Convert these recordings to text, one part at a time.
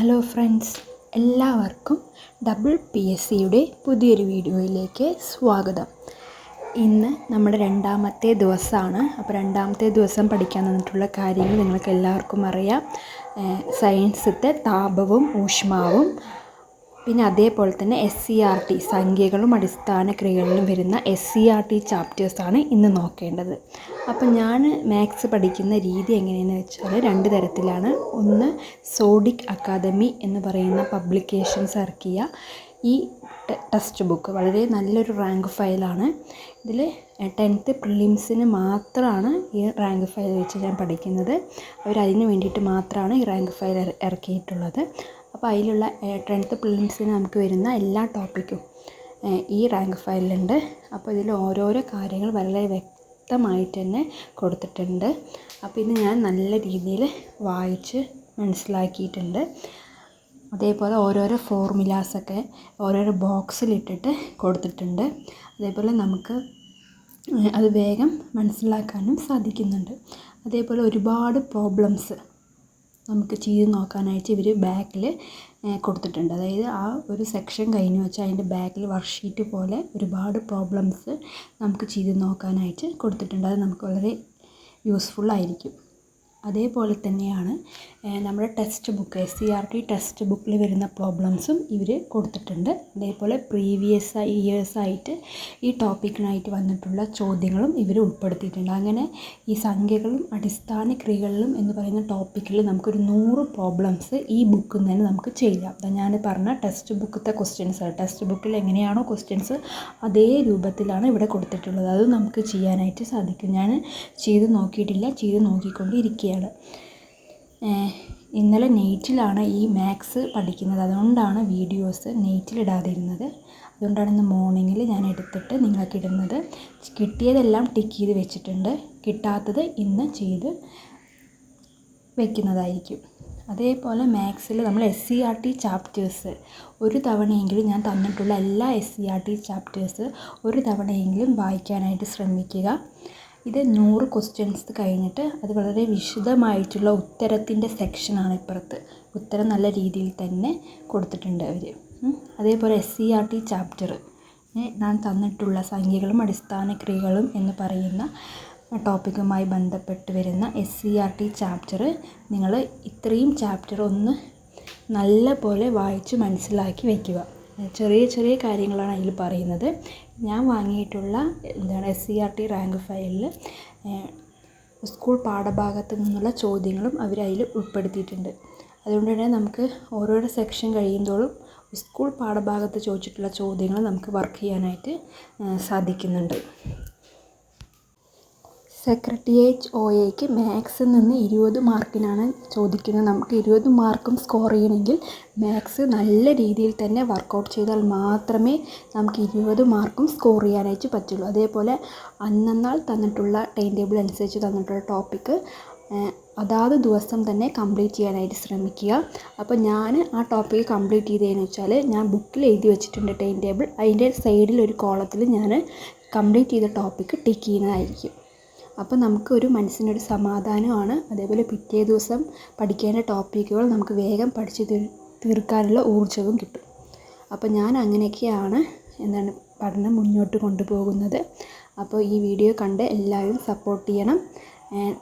Hello friends, എല്ലാവർക്കും double PSCയുടെ പുതിയൊരു വീഡിയോയിലേക്ക് സ്വാഗതം. ഇന്ന് നമ്മുടെ രണ്ടാമത്തെ ദിവസമാണ്. അപ്പോൾ രണ്ടാമത്തെ ദിവസം പഠിക്കാൻ തന്നിട്ടുള്ള കാര്യങ്ങൾ നിങ്ങൾക്ക് എല്ലാവർക്കും അറിയാം. സയൻസത്തെ താപവും ഊഷ്മാവും, പിന്നെ അതേപോലെ തന്നെ SCERT സംഖ്യകളും അടിസ്ഥാന ക്രിയകളിലും വരുന്ന SCERT ചാപ്റ്റേഴ്സാണ് ഇന്ന് നോക്കേണ്ടത്. അപ്പം ഞാൻ മാത്സ് പഠിക്കുന്ന രീതി എങ്ങനെയെന്ന് വെച്ചാൽ രണ്ട് തരത്തിലാണ്. ഒന്ന്, സോഡിക് അക്കാദമി എന്ന് പറയുന്ന പബ്ലിക്കേഷൻസ് ഇറക്കിയ ഈ ടെക്സ്റ്റ് ബുക്ക് വളരെ നല്ലൊരു റാങ്ക് ഫയലാണ്. ഇതിൽ 10th പ്രിലിംസിന് മാത്രമാണ് ഈ റാങ്ക് ഫയൽ വെച്ച് ഞാൻ പഠിക്കുന്നത്. അവരതിന് വേണ്ടിയിട്ട് മാത്രമാണ് ഈ റാങ്ക് ഫയൽ ഇറക്കിയിട്ടുള്ളത്. അപ്പോൾ അതിലുള്ള 10th പ്രിലിംസിന് നമുക്ക് വരുന്ന എല്ലാ ടോപ്പിക്കും ഈ റാങ്ക് ഫയലിലുണ്ട്. അപ്പോൾ ഇതിൽ ഓരോരോ കാര്യങ്ങൾ വളരെ വ്യക്തമായിട്ട് തന്നെ കൊടുത്തിട്ടുണ്ട്. അപ്പോൾ ഇത് ഞാൻ നല്ല രീതിയിൽ വായിച്ച് മനസ്സിലാക്കിയിട്ടുണ്ട്. അതേപോലെ ഓരോരോ ഫോർമുലാസൊക്കെ ഓരോരോ ബോക്സിലിട്ടിട്ട് കൊടുത്തിട്ടുണ്ട്. അതേപോലെ നമുക്ക് അത് വേഗം മനസ്സിലാക്കാനും സാധിക്കുന്നുണ്ട്. അതേപോലെ ഒരുപാട് പ്രോബ്ലംസ് നമുക്ക് ചെയ്ത് നോക്കാനായിട്ട് ഇവർ ബാക്കിൽ കൊടുത്തിട്ടുണ്ട്. അതായത് ആ ഒരു സെക്ഷൻ കഴിഞ്ഞ് വെച്ചാൽ അതിൻ്റെ ബാക്കിൽ വർക്ക്ഷീറ്റ് പോലെ ഒരുപാട് പ്രോബ്ലംസ് നമുക്ക് ചെയ്ത് നോക്കാനായിട്ട് കൊടുത്തിട്ടുണ്ട്. അത് നമുക്ക് വളരെ യൂസ്ഫുള്ളായിരിക്കും. അതേപോലെ തന്നെയാണ് നമ്മുടെ ടെക്സ്റ്റ് ബുക്ക് SCERT ടെക്സ്റ്റ് ബുക്കിൽ വരുന്ന പ്രോബ്ലംസും ഇവർ കൊടുത്തിട്ടുണ്ട്. അതേപോലെ പ്രീവിയസ് ഇയേഴ്സായിട്ട് ഈ ടോപ്പിക്കിനായിട്ട് വന്നിട്ടുള്ള ചോദ്യങ്ങളും ഇവർ ഉൾപ്പെടുത്തിയിട്ടുണ്ട്. അങ്ങനെ ഈ സംഖ്യകളും അടിസ്ഥാന ക്രിയകളിലും എന്ന് പറയുന്ന ടോപ്പിക്കിൽ നമുക്കൊരു 100 പ്രോബ്ലംസ് ഈ ബുക്കിൽ നിന്ന് തന്നെ നമുക്ക് ചെയ്യാം. ഞാൻ പറഞ്ഞ ടെക്സ്റ്റ് ബുക്കിലത്തെ ക്വസ്റ്റ്യൻസ്, ടെക്സ്റ്റ് ബുക്കിൽ എങ്ങനെയാണോ ക്വസ്റ്റ്യൻസ് അതേ രൂപത്തിലാണ് ഇവിടെ കൊടുത്തിട്ടുള്ളത്. അത് നമുക്ക് ചെയ്യാനായിട്ട് സാധിക്കും. ഞാൻ ചെയ്ത് നോക്കിയിട്ടില്ല, ചെയ്ത് നോക്കിക്കൊണ്ടിരിക്കുകയാണ്. ഇന്നലെ നെയ്റ്റിലാണ് ഈ മാത്സ് പഠിക്കുന്നത്. അതുകൊണ്ടാണ് വീഡിയോസ് നെയ്റ്റിലിടാതിരുന്നത്. അതുകൊണ്ടാണ് ഇന്ന് മോർണിംഗിൽ ഞാൻ എടുത്തിട്ട് നിങ്ങൾക്ക് ഇടുന്നത്. കിട്ടിയതെല്ലാം ടിക്ക് ചെയ്ത് വെച്ചിട്ടുണ്ട്. കിട്ടാത്തത് ഇന്ന് ചെയ്ത് വയ്ക്കുന്നതായിരിക്കും. അതേപോലെ മാത്സിൽ നമ്മൾ SCERT ചാപ്റ്റേഴ്സ് ഒരു തവണയെങ്കിലും ഞാൻ തന്നിട്ടുള്ള എല്ലാ SCERT ചാപ്റ്റേഴ്സ് ഒരു തവണയെങ്കിലും വായിക്കാനായിട്ട് ശ്രമിക്കുക. ഇത് 100 ക്വസ്റ്റ്യൻസ് കഴിഞ്ഞിട്ട് അത് വളരെ വിശദമായിട്ടുള്ള ഉത്തരത്തിൻ്റെ സെക്ഷനാണ് ഇപ്പുറത്ത്. ഉത്തരം നല്ല രീതിയിൽ തന്നെ കൊടുത്തിട്ടുണ്ട് അവർ. അതേപോലെ SCERT ചാപ്റ്റർ ഞാൻ തന്നിട്ടുള്ള സംഖ്യകളും അടിസ്ഥാന ക്രിയകളും എന്ന് പറയുന്ന ടോപ്പിക്കുമായി ബന്ധപ്പെട്ട് വരുന്ന SCERT ചാപ്റ്റർ നിങ്ങൾ ഇത്രയും ചാപ്റ്റർ ഒന്ന് നല്ല പോലെ വായിച്ച് മനസ്സിലാക്കി വയ്ക്കുക. ചെറിയ ചെറിയ കാര്യങ്ങളാണ് അതിൽ പറയുന്നത്. ഞാൻ വാങ്ങിയിട്ടുള്ള SCERT റാങ്ക് ഫയലിൽ സ്കൂൾ പാഠഭാഗത്ത് നിന്നുള്ള ചോദ്യങ്ങളും അവർ അതിൽ ഉൾപ്പെടുത്തിയിട്ടുണ്ട്. അതുകൊണ്ട് തന്നെ നമുക്ക് ഓരോരോ സെക്ഷൻ കഴിയുമ്പോഴും സ്കൂൾ പാഠഭാഗത്ത് ചോദിച്ചിട്ടുള്ള ചോദ്യങ്ങൾ നമുക്ക് വർക്ക് ചെയ്യാനായിട്ട് സാധിക്കുന്നുണ്ട്. സെക്രട്ടേറിയറ്റ് OAക്ക് മാത്സിൽ നിന്ന് 20 മാർക്കിനാണ് ചോദിക്കുന്നത്. നമുക്ക് 20 മാർക്കും സ്കോർ ചെയ്യണമെങ്കിൽ മാത്സ് നല്ല രീതിയിൽ തന്നെ വർക്കൗട്ട് ചെയ്താൽ മാത്രമേ നമുക്ക് 20 മാർക്കും സ്കോർ ചെയ്യാനായിട്ട് പറ്റുള്ളൂ. അതേപോലെ അന്നന്നാൾ തന്നിട്ടുള്ള ടൈം ടേബിൾ അനുസരിച്ച് തന്നിട്ടുള്ള ടോപ്പിക്ക് അതാത് ദിവസം തന്നെ കംപ്ലീറ്റ് ചെയ്യാനായിട്ട് ശ്രമിക്കുക. അപ്പോൾ ഞാൻ ആ ടോപ്പിക്ക് കംപ്ലീറ്റ് ചെയ്തതെന്ന് വെച്ചാൽ ഞാൻ ബുക്കിൽ എഴുതി വെച്ചിട്ടുണ്ട് ടൈം ടേബിൾ. അതിൻ്റെ സൈഡിൽ ഒരു കോളത്തിൽ ഞാൻ കംപ്ലീറ്റ് ചെയ്ത ടോപ്പിക്ക് ടിക്ക് ചെയ്യുന്നതായിരിക്കും. അപ്പോൾ നമുക്കൊരു മനസ്സിനൊരു സമാധാനമാണ്. അതേപോലെ പിറ്റേ ദിവസം പഠിക്കേണ്ട ടോപ്പിക്കുകൾ നമുക്ക് വേഗം പഠിച്ച് തീർക്കാനുള്ള ഊർജ്ജവും കിട്ടും. അപ്പോൾ ഞാൻ അങ്ങനെയൊക്കെയാണ് പഠനം മുന്നോട്ട് കൊണ്ടുപോകുന്നത്. അപ്പോൾ ഈ വീഡിയോ കണ്ട് എല്ലാവരും സപ്പോർട്ട് ചെയ്യണം.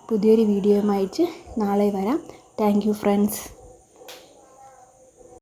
പുതിയൊരു വീഡിയോയുമായിട്ട് നാളെ വരാം. Thank you friends.